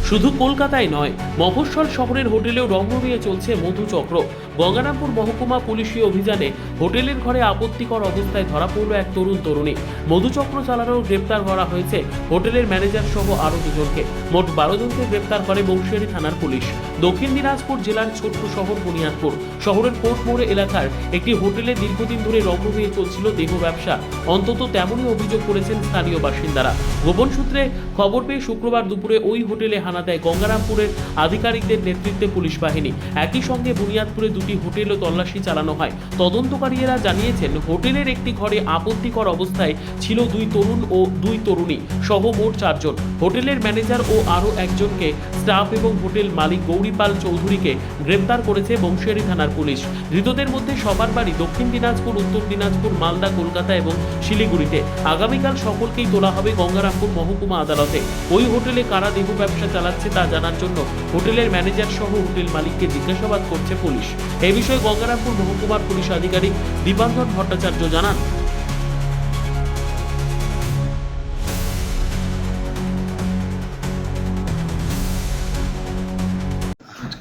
শুধু কলকাতায় নয়, মফস্বল শহরের হোটেলেও রং নিয়ে চলছে মধুচক্র। গঙ্গারামপুর মহকুমা পুলিশি অভিযানে হোটেলের ঘরে আপত্তিকর অবস্থায় ধরা পড়ল এক তরুণী। মধুচক্র চালানোর গ্রেপ্তার করা হয়েছে হোটেলের ম্যানেজার সহ আরও দুজনকে। মোট 12 জনকে গ্রেপ্তার করে বংশিয়ারি থানার পুলিশ। দক্ষিণ দিনাজপুর জেলার ছোট্ট শহর বুনিয়াদপুর শহরের কোর্ট মোড় এলাকার একটি হোটেলে দীর্ঘদিন ধরে রং নিয়ে চলছিল দেহ ব্যবসা। অন্তত তেমনই অভিযোগ করেছেন স্থানীয় বাসিন্দারা। গোপন সূত্রে খবর পেয়ে শুক্রবার দুপুরে ওই হোটেলে হানা দেয় গঙ্গারামপুরের আধিকারিকদের নেতৃত্বে পুলিশ বাহিনী। একই সঙ্গে বুনিয়াদপুরে দুটি হোটেলও তল্লাশি চালানো হয়। তদন্তকারীরা জানিয়েছেন, হোটেলের একটি ঘরে আপত্তিকর অবস্থায় ছিল 2 তরুণ ও 2 তরুণী সহ মোট 4 জন। হোটেলের ম্যানেজার ও আরও একজনকে স্টাফ এবং হোটেল মালিক গৌরীপাল চৌধুরীকে গ্রেপ্তার করেছে বংশিয়ারি থানার পুলিশ। ধৃতদের মধ্যে সবার বাড়ি দক্ষিণ দিনাজপুর, উত্তর দিনাজপুর, মালদা, কলকাতা এবং শিলিগুড়িতে। আগামীকাল সকলকেই তোলা হবে গঙ্গারামপুর মহকুমা আদালতে। ওই হোটেলে কারা দেহ ব্যবসা চালাচ্ছে তা জানার জন্য হোটেলের ম্যানেজার সহ হোটেল মালিককে জিজ্ঞাসাবাদ করছে পুলিশ। এই বিষয়ে গঙ্গারামপুর মহকুমার পুলিশ আধিকারিক দীপাঙ্কর ভট্টাচার্য জানান,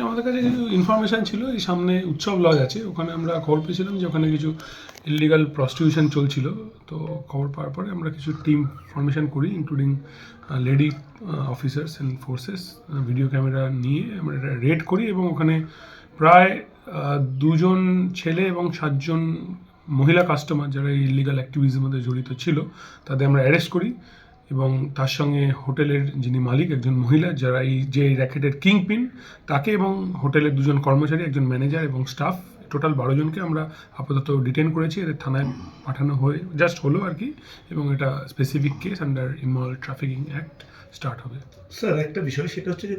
আমাদের কাছে কিছু ইনফরমেশান ছিল, এই সামনে উৎসব লজ আছে, ওখানে আমরা খবর পেয়েছিলাম যে ওখানে কিছু ইললিগাল প্রস্টিটিউশন চলছিল। তো খবর পাওয়ার পরে আমরা কিছু টিম ফর্মেশন করি, including lady officers and forces, video camera নিয়ে আমরা এটা রেড করি এবং ওখানে প্রায় 2 জন ছেলে এবং 7 জন মহিলা কাস্টমার যারা এই ইললিগাল অ্যাক্টিভিটির মধ্যে জড়িত ছিল তাদের আমরা অ্যারেস্ট করি। এবং তার সঙ্গে হোটেলের যিনি মালিক, একজন মহিলা যারা যে র্যাকেটের কিংপিন, তাকে এবং হোটেলের 2 জন কর্মচারী, একজন ম্যানেজার এবং স্টাফ, টোটাল 12 জনকে আমরা আপাতত ডিটেন করেছি। এদের থানায় পাঠানো হলো আর কি, এবং এটা specific case under immoral trafficking act start হবে। স্যার, একটা বিষয়, সেটা হচ্ছে যে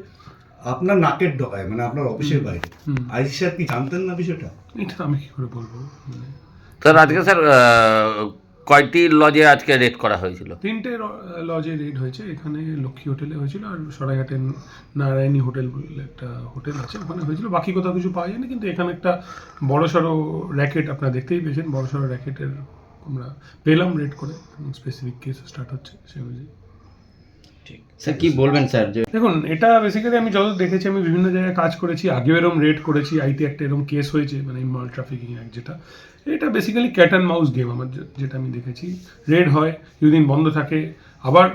আপনার নাকের ডগায়, মানে আপনার অফিসের বাইরে আইসি স্যার কি জানতেন না বিষয়টা? এটা আমি কি করে বলবো। স্যার, আজকে স্যার কয়টি লজে আজকে রেড করা হয়েছিল? 3টে লজে রেড হয়েছে। এখানে লক্ষ্মী হোটেলে হয়েছিল, আর সরাইঘাটের নারায়ণী হোটেল বলে একটা হোটেল আছে, ওখানে হয়েছিল। বাকি কোথাও কিছু পাওয়া যায়নি, কিন্তু এখানে একটা বড়সড় র্যাকেট আপনারা দেখতেই পেয়েছেন। বড়সড় র্যাকেটের আমরা পেলাম রেড করে, স্পেসিফিক কেস স্টার্ট হচ্ছে সেই অনুযায়ী। স্যার কি বলবেন স্যার? যে দেখুন, এটা বেসিক্যালি আমি যত দেখেছি, আমি বিভিন্ন জায়গায় কাজ করেছি, আগেও এরকম রেড করেছি। আইটি একটা এরকম কেস হয়েছে, মানে ইমরাল ট্রাফিকিং অ্যাক্ট যেটা, এটা basically cat and mouse game. আমার যেটা আমি দেখেছি, রেড হয়, কিছুদিন বন্ধ থাকে, আবার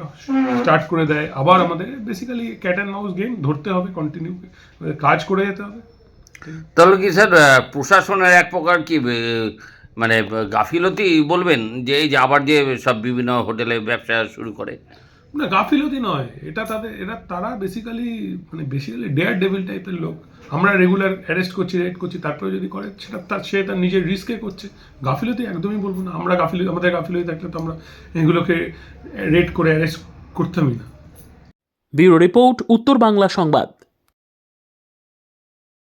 স্টার্ট করে দেয়, আবার আমাদের basically cat and mouse game. ধরতে হবে, কন্টিনিউ কাজ করে যেতে হবে। তাহলে কি স্যার প্রশাসনের এক প্রকার কি মানে গাফিলতি বলবেন, যে এই যে আবার যে সব বিভিন্ন হোটেলে ব্যবসা শুরু করে? না, গাফিলতি নয়, তারা বেসিক্যালি ডেয়ার ডেভিল টাইপের লোক। আমরা রেগুলার অ্যারেস্ট করছি, রেড করছি, তারপরে যদি করে সেটা সে তার নিজের রিস্কে করছে। গাফিলতি একদমই বলবো না। আমাদের গাফিলতি থাকলে তো আমরা এগুলোকে রেড করে অ্যারেস্ট করতামই না। ব্যুরো রিপোর্ট, উত্তর বাংলা সংবাদ।